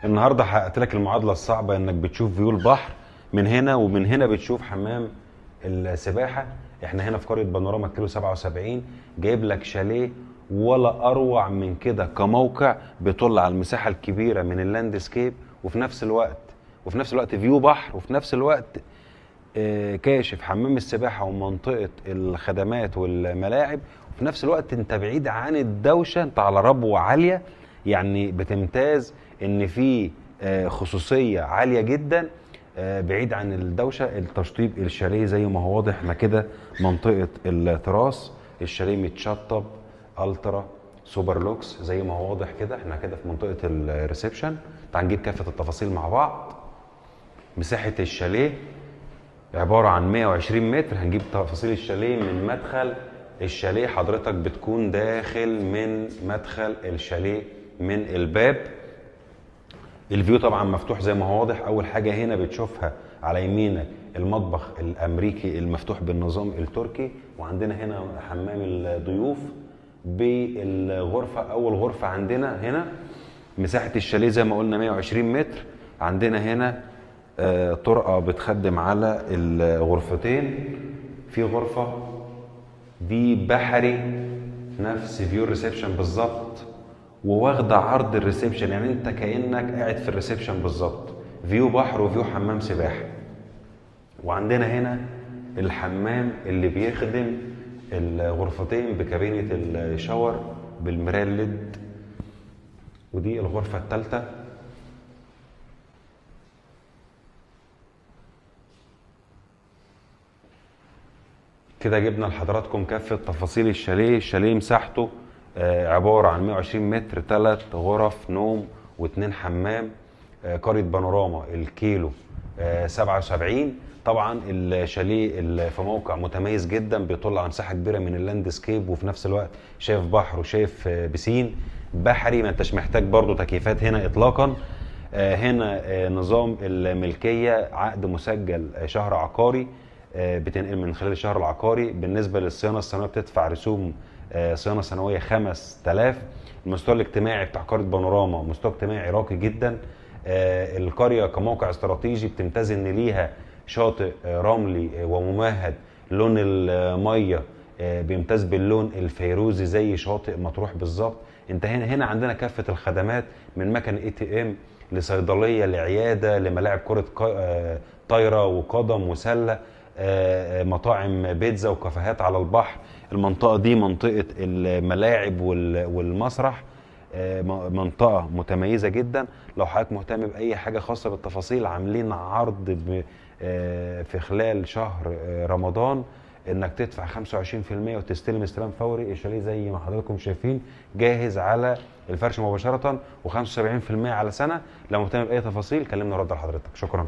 النهارده حققت لك المعادله الصعبه انك بتشوف فيو البحر من هنا، ومن هنا بتشوف حمام السباحه. احنا هنا في قريه بانوراما كيلو 77، جايب لك شاليه ولا اروع من كده كموقع بيطل على المساحه الكبيره من اللاندسكيب، وفي نفس الوقت فيو بحر، وفي نفس الوقت كاشف حمام السباحه ومنطقه الخدمات والملاعب. وفي نفس الوقت انت بعيد عن الدوشه، انت على ربوه عاليه، يعني بتمتاز ان في خصوصيه عاليه جدا، بعيد عن الدوشه. التشطيب الشاليه زي ما هو واضح، احنا كده منطقه التراس، الشاليه متشطب الترا سوبر لوكس زي ما هو واضح كده. احنا كده في منطقه الريسبشن. تعال نجيب كافه التفاصيل مع بعض. مساحه الشاليه عبارة عن 120 متر. هنجيب تفاصيل الشاليه من مدخل الشاليه. حضرتك بتكون داخل من مدخل الشاليه من الباب. الفيو طبعا مفتوح زي ما هو واضح. اول حاجة هنا بتشوفها على يمينك المطبخ الامريكي المفتوح بالنظام التركي، وعندنا هنا حمام الضيوف بالغرفة. اول غرفة عندنا هنا مساحة الشاليه زي ما قلنا 120 متر. عندنا هنا طرقة بتخدم على الغرفتين. في غرفة دي بحري نفس فيو الريسبشن بالظبط، وواخدة عرض الريسبشن، يعني انت كأنك قاعد في الريسبشن بالظبط. فيو بحر وفيو حمام سباحة. وعندنا هنا الحمام اللي بيخدم الغرفتين بكابينة الشاور بالمراية الليد. ودي الغرفة الثالثة. كده جبنا لحضراتكم كافة تفاصيل الشاليه. الشاليه مساحته عبارة عن 120 متر، 3 غرف نوم و2 حمام. قرية بانوراما الكيلو 77. طبعا الشاليه في موقع متميز جدا، بيطل على مساحة كبيرة من اللاندسكيب، وفي نفس الوقت شايف بحر وشايف بسين بحري. ما انتش محتاج برضو تكييفات هنا اطلاقا. هنا نظام الملكية عقد مسجل شهر عقاري، بتنقل من خلال الشهر العقاري. بالنسبه للصيانه السنويه بتدفع رسوم صيانه سنويه 5000. المستوى الاجتماعي بتاع قريه بانوراما مستوى اجتماعي راقي جدا. القريه كموقع استراتيجي بتمتاز ان ليها شاطئ رملي وممهد. لون الميه بيمتاز باللون الفيروزي زي شاطئ مطروح بالظبط. انت هنا عندنا كافه الخدمات، من مكان ATM لصيدليه لعياده لملاعب كره طايره وقدم وسله، مطاعم بيتزا وكافيهات على البحر. المنطقة دي منطقة الملاعب والمسرح، منطقة متميزة جدا. لو حضرتك مهتم بأي حاجة خاصة بالتفاصيل، عاملين عرض في خلال شهر رمضان انك تدفع 25% وتستلم استلام فوري. الشاليه زي ما حضراتكم شايفين جاهز على الفرش مباشرة، و75% على سنة. لو مهتم بأي تفاصيل كلمنا ورد لحضرتك. شكرا.